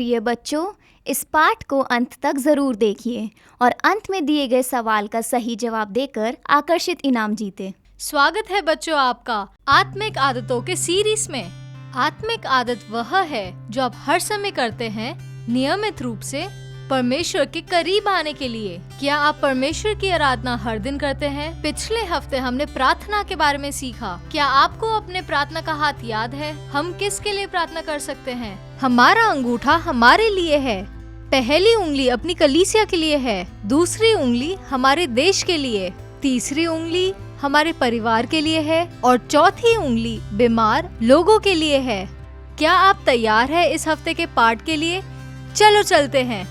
प्रिय बच्चों, इस पाठ को अंत तक जरूर देखिए और अंत में दिए गए सवाल का सही जवाब देकर आकर्षित इनाम जीते। स्वागत है बच्चों आपका आत्मिक आदतों के सीरीज में। आत्मिक आदत वह है जो आप हर समय करते हैं नियमित रूप से परमेश्वर के करीब आने के लिए। क्या आप परमेश्वर की आराधना हर दिन करते हैं? पिछले हफ्ते हमने प्रार्थना के बारे में सीखा। क्या आपको अपने प्रार्थना का हाथ याद है? हम किसके लिए प्रार्थना कर सकते हैं? हमारा अंगूठा हमारे लिए है। पहली उंगली अपनी कलीसिया के लिए है, दूसरी उंगली हमारे देश के लिए, तीसरी उंगली हमारे परिवार के लिए है और चौथी उंगली बीमार लोगों के लिए है। क्या आप तैयार हैं इस हफ्ते के पाठ के लिए? चलो चलते हैं।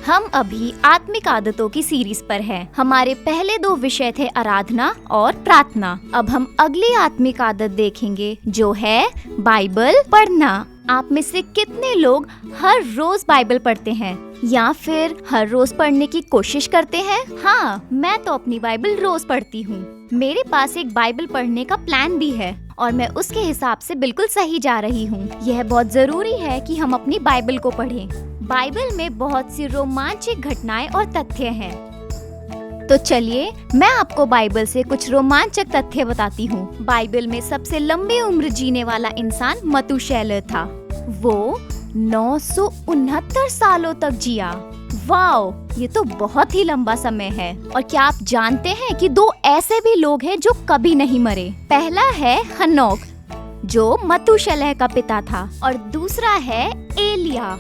हम अभी आत्मिक आदतों की सीरीज पर हैं। हमारे पहले 2 विषय थे आराधना और प्रार्थना। अब हम अगली आत्मिक आदत देखेंगे जो है बाइबल पढ़ना। आप में से कितने लोग हर रोज बाइबल पढ़ते हैं या फिर हर रोज पढ़ने की कोशिश करते हैं? हाँ, मैं तो अपनी बाइबल रोज पढ़ती हूँ। मेरे पास एक बाइबल पढ़ने का प्लान भी है और मैं उसके हिसाब से बिल्कुल सही जा रही हूँ। यह बहुत जरूरी है कि हम अपनी बाइबल को पढ़ें। बाइबल में बहुत सी रोमांचक घटनाएं और तथ्य हैं। तो चलिए मैं आपको बाइबल से कुछ रोमांचक तथ्य बताती हूँ। बाइबल में सबसे लंबी उम्र जीने वाला इंसान मतुशैलह था। वो 969 सालों तक जिया। वाओ, ये तो बहुत ही लंबा समय है। और क्या आप जानते हैं कि 2 ऐसे भी लोग हैं जो कभी नहीं मरे? पहला है हनोक, जो मतुशैलह का पिता था, और दूसरा है एलिया।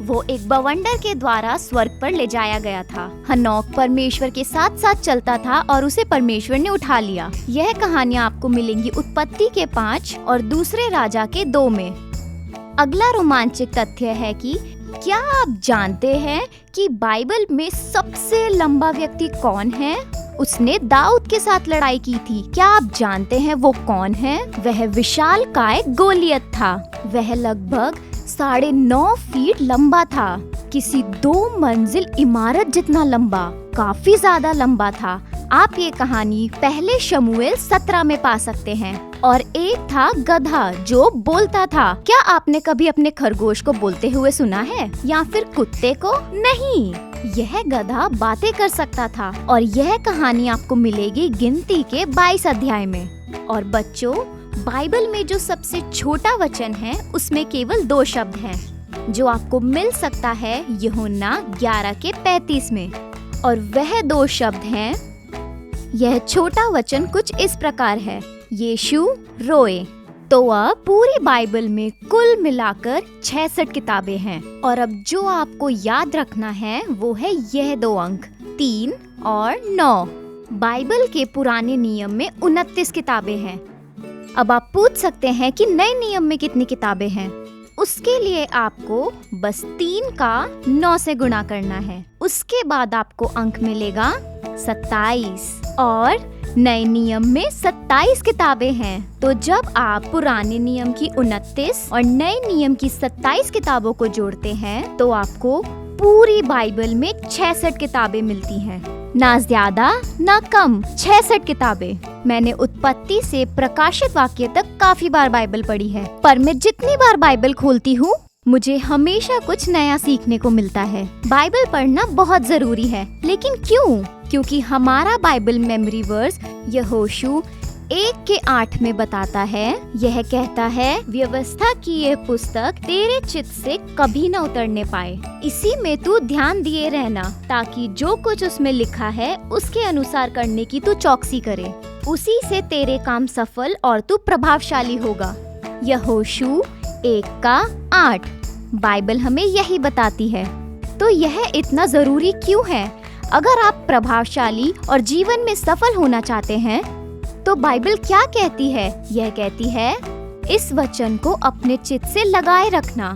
वो एक बवंडर के द्वारा स्वर्ग पर ले जाया गया था। हनोक परमेश्वर के साथ साथ चलता था और उसे परमेश्वर ने उठा लिया। यह कहानियाँ आपको मिलेंगी उत्पत्ति के 5 और दूसरे राजा के 2 में। अगला रोमांचक तथ्य है कि क्या आप जानते हैं कि बाइबल में सबसे लंबा व्यक्ति कौन है? उसने दाऊद के साथ लड़ाई की थी। क्या आप जानते हैं वो कौन है? वह विशालकाय गोलियत था। वह लगभग 9.5 फीट लंबा था। किसी 2 मंजिल इमारत जितना लंबा, काफी ज्यादा लंबा था। आप ये कहानी पहले शमूएल 17 में पा सकते हैं। और एक था गधा जो बोलता था। क्या आपने कभी अपने खरगोश को बोलते हुए सुना है या फिर कुत्ते को? नहीं, यह गधा बातें कर सकता था। और यह कहानी आपको मिलेगी गिनती के 22 अध्याय में। और बच्चों, बाइबल में जो सबसे छोटा वचन है उसमें केवल 2 शब्द हैं जो आपको मिल सकता है यूहन्ना 11 के 35 में। और वह 2 शब्द हैं, यह छोटा वचन कुछ इस प्रकार है, यीशु रोए। तो अब पूरी बाइबल में कुल मिलाकर 66 किताबें हैं। और अब जो आपको याद रखना है वो है यह 2 अंक, 3 और 9। बाइबल के पुराने नियम में 29 किताबें हैं। अब आप पूछ सकते हैं कि नए नियम में कितनी किताबें हैं? उसके लिए आपको बस 3 का 9 से गुणा करना है। उसके बाद आपको अंक मिलेगा 27। और नए नियम में 27 किताबें हैं। तो जब आप पुराने नियम की 29 और नए नियम की 27 किताबों को जोड़ते हैं तो आपको पूरी बाइबल में 66 किताबें मिलती हैं। ना ज्यादा ना कम, 66 किताबें। मैंने उत्पत्ति से प्रकाशित वाक्य तक काफी बार बाइबल पढ़ी है, पर मैं जितनी बार बाइबल खोलती हूँ मुझे हमेशा कुछ नया सीखने को मिलता है। बाइबल पढ़ना बहुत जरूरी है, लेकिन क्यों? क्योंकि हमारा बाइबल मेमोरी वर्स यहोशू 1 के 8 में बताता है। यह कहता है, व्यवस्था की यह पुस्तक तेरे चित्त से कभी न उतरने पाए। इसी में तू ध्यान दिए रहना, ताकि जो कुछ उसमें लिखा है उसके अनुसार करने की तू चौकसी करे। उसी से तेरे काम सफल और तू प्रभावशाली होगा। यहोशू 1 का 8। बाइबल हमें यही बताती है। तो यह इतना जरूरी क्यों है? अगर आप प्रभावशाली और जीवन में सफल होना चाहते हैं तो बाइबल क्या कहती है? यह कहती है, इस वचन को अपने चित्त से लगाए रखना,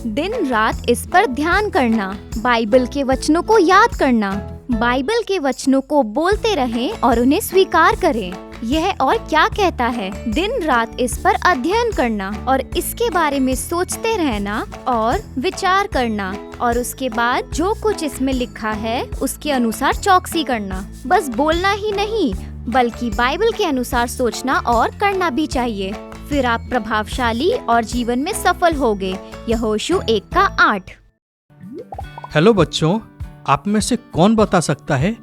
दिन रात इस पर ध्यान करना, बाइबल के वचनों को याद करना, बाइबल के वचनों को बोलते रहें और उन्हें स्वीकार करें। यह और क्या कहता है? दिन रात इस पर अध्ययन करना और इसके बारे में सोचते रहना और विचार करना, और उसके बाद जो कुछ इसमें लिखा है उसके अनुसार चौकसी करना। बस बोलना ही नहीं, बल्कि बाइबल के अनुसार सोचना और करना भी चाहिए। फिर आप प्रभावशाली और जीवन में सफल होगे। यहोशू 1:8। हेलो बच्चों, आप में से कौन बता सकता है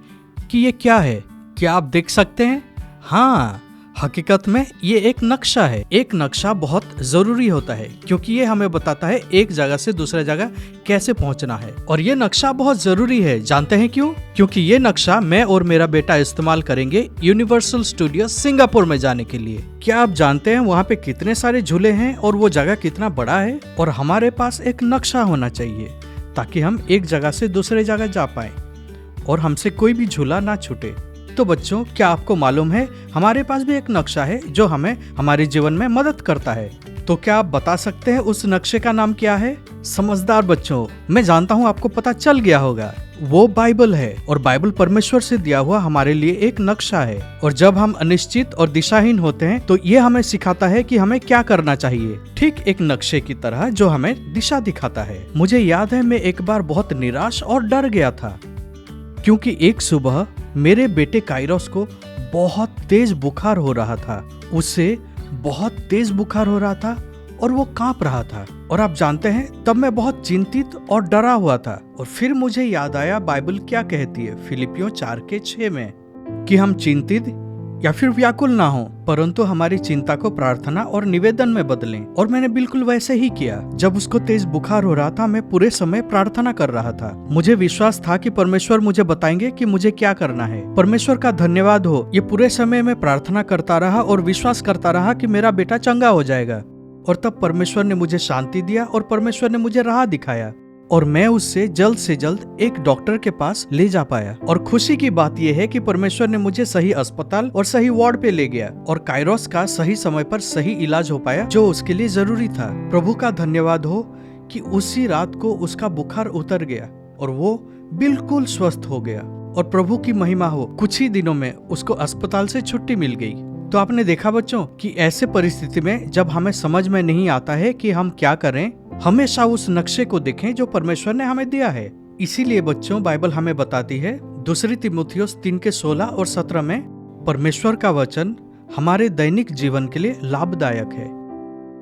कि ये क्या है? क्या आप देख सकते हैं? हाँ, हकीकत में ये एक नक्शा है। एक नक्शा बहुत जरूरी होता है क्योंकि ये हमें बताता है एक जगह से दूसरे जगह कैसे पहुंचना है। और ये नक्शा बहुत जरूरी है। जानते हैं क्यों? क्योंकि ये नक्शा मैं और मेरा बेटा इस्तेमाल करेंगे यूनिवर्सल स्टूडियो सिंगापुर में जाने के लिए। क्या आप जानते हैं वहाँ पे कितने सारे झूले हैं और वो जगह कितना बड़ा है? और हमारे पास एक नक्शा होना चाहिए ताकि हम एक जगह से दूसरे जगह जा पाए और हमसे कोई भी झूला ना छूटे। तो बच्चों, क्या आपको मालूम है हमारे पास भी एक नक्शा है जो हमें हमारे जीवन में मदद करता है। तो क्या आप बता सकते हैं उस नक्शे का नाम क्या है? समझदार बच्चों, मैं जानता हूँ आपको पता चल गया होगा। वो बाइबल है और बाइबल परमेश्वर से दिया हुआ हमारे लिए एक नक्शा है। और जब हम अनिश्चित और दिशाहीन होते हैं तो ये हमें सिखाता है कि हमें क्या करना चाहिए, ठीक एक नक्शे की तरह जो हमें दिशा दिखाता है। मुझे याद है मैं एक बार बहुत निराश और डर गया था क्योंकि एक सुबह मेरे बेटे काइरोस को बहुत तेज बुखार हो रहा था। उसे बहुत तेज बुखार हो रहा था और वो कांप रहा था। और आप जानते हैं तब मैं बहुत चिंतित और डरा हुआ था। और फिर मुझे याद आया बाइबल क्या कहती है फिलिपियों 4:6 में कि हम चिंतित या फिर व्याकुल ना हो, परंतु हमारी चिंता को प्रार्थना और निवेदन में बदलें। और मैंने बिल्कुल वैसे ही किया। जब उसको तेज बुखार हो रहा था मैं पूरे समय प्रार्थना कर रहा था। मुझे विश्वास था कि परमेश्वर मुझे बताएंगे कि मुझे क्या करना है। परमेश्वर का धन्यवाद हो, ये पूरे समय मैं प्रार्थना करता रहा और विश्वास करता रहा कि मेरा बेटा चंगा हो जाएगा। और तब परमेश्वर ने मुझे शांति दिया और परमेश्वर ने मुझे राह दिखाया और मैं उससे जल्द से जल्द एक डॉक्टर के पास ले जा पाया। और खुशी की बात यह है कि परमेश्वर ने मुझे सही अस्पताल और सही वार्ड पे ले गया और काइरोस का सही समय पर सही इलाज हो पाया जो उसके लिए जरूरी था। प्रभु का धन्यवाद हो कि उसी रात को उसका बुखार उतर गया और वो बिल्कुल स्वस्थ हो गया। और प्रभु की महिमा हो, कुछ ही दिनों में उसको अस्पताल से छुट्टी मिल गई। तो आपने देखा बच्चों कि ऐसे परिस्थिति में जब हमें समझ में नहीं आता है कि हम क्या करें, हमेशा उस नक्शे को देखें जो परमेश्वर ने हमें दिया है। इसीलिए बच्चों बाइबल हमें बताती है 2 तीमुथियुस 3:16 और 17 में परमेश्वर का वचन हमारे दैनिक जीवन के लिए लाभदायक है।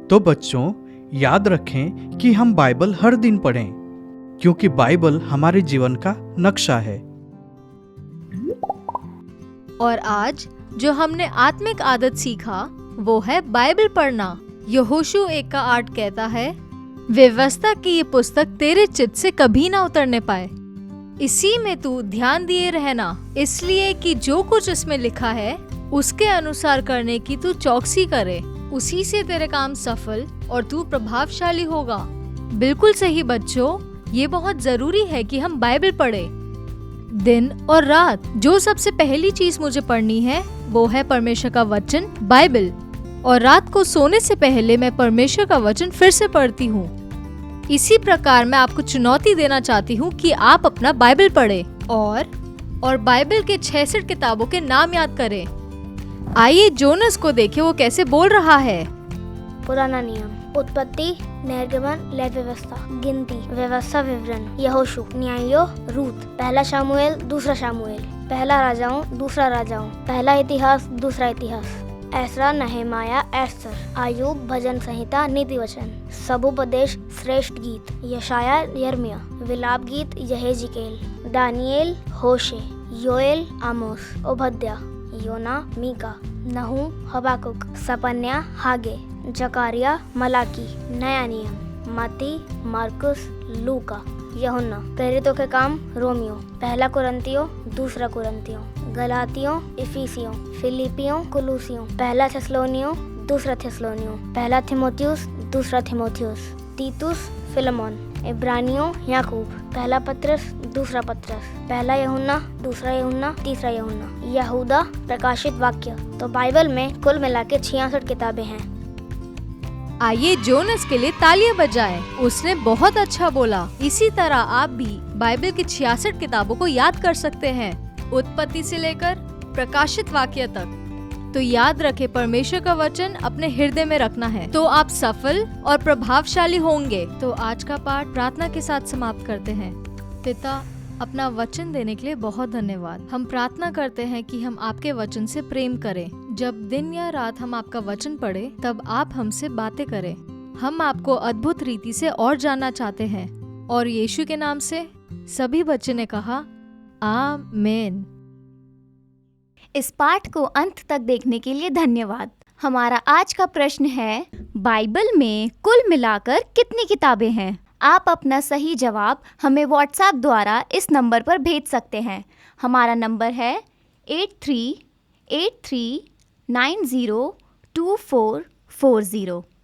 तो बच्चों याद रखें कि हम बाइबल हर दिन पढ़ें क्योंकि बाइबल हमारे जीवन का नक्शा है। और आज जो हमने आत्मिक आदत सीखा वो है बाइबल पढ़ना। यहोशू 1:8 कहता है, व्यवस्था की ये पुस्तक तेरे चित्त से कभी ना उतरने पाए, इसी में तू ध्यान दिए रहना, इसलिए कि जो कुछ इसमें लिखा है उसके अनुसार करने की तू चौकसी करे, उसी से तेरे काम सफल और तू प्रभावशाली होगा। बिल्कुल सही बच्चों, ये बहुत जरूरी है कि हम बाइबल पढ़े। दिन और रात जो सबसे पहली चीज मुझे पढ़नी है वो है परमेश्वर का वचन बाइबल। और रात को सोने से पहले मैं परमेश्वर का वचन फिर से पढ़ती हूँ। इसी प्रकार मैं आपको चुनौती देना चाहती हूँ कि आप अपना बाइबल पढ़ें और बाइबल के 66 किताबों के नाम याद करें। आइए जोनस को देखें वो कैसे बोल रहा है। पुराना नियम, उत्पत्ति, निर्गमन, लेवी व्यवस्था, गिनती, व्यवस्था विवरण, यहोशू, न्यायों, रूत, पहला शामुएल, दूसरा शामुएल, पहला राजाओं, दूसरा राजाओं, पहला इतिहास, दूसरा इतिहास, एसरा, नहेमाया, एस्तर, आयूब, भजन संहिता, नीति वचन, सबोपदेश, श्रेष्ठ गीत, यशाया, यर्मिया, विलाप गीत, यहेजकेल, दानिएल, होशे, योएल, आमोस, ओबद्या, योना, मीका, नहूम, हबाकुक, सपन्या, हागे, जकारिया, मलाकी, नया नियम, मती, मार्कुस, लूका, यूहन्ना, प्रेरितों के काम, रोमियो, पहला कुरंतियों, दूसरा कुरंतियों, गलातियों, इफिसियों, फिलिपियों, कुलूसियों, पहला थेसलोनियों, दूसरा थेसलोनियों, पहला थिमोथियुस, दूसरा थिमोथियुस, तीतुस, फिलेमोन, इब्रानियों, याकूब, पहला पत्रस, दूसरा पत्रस, पहला यूहन्ना, दूसरा यूहन्ना, तीसरा यूहन्ना, यहूदा, प्रकाशित वाक्य। तो बाइबल में कुल मिला के 66 किताबें हैं। आइए जोनस के लिए तालियां बजाएं। उसने बहुत अच्छा बोला। इसी तरह आप भी बाइबल की 66 किताबों को याद कर सकते हैं, उत्पत्ति से लेकर प्रकाशित वाक्य तक। तो याद रखें, परमेश्वर का वचन अपने हृदय में रखना है तो आप सफल और प्रभावशाली होंगे। तो आज का पाठ प्रार्थना के साथ समाप्त करते हैं। पिता, अपना वचन देने के लिए बहुत धन्यवाद। हम प्रार्थना करते हैं कि हम आपके वचन से प्रेम करें, जब दिन या रात हम आपका वचन पढ़े तब आप हमसे बातें करें। हम आपको अद्भुत रीति से और जानना चाहते हैं। और यीशु के नाम से सभी बच्चे ने कहा आमीन। इस पाठ को अंत तक देखने के लिए धन्यवाद। हमारा आज का प्रश्न है, बाइबल में कुल मिलाकर कितनी किताबें हैं? आप अपना सही जवाब हमें व्हाट्सएप द्वारा इस नंबर पर भेज सकते हैं। हमारा नंबर है 8383902440।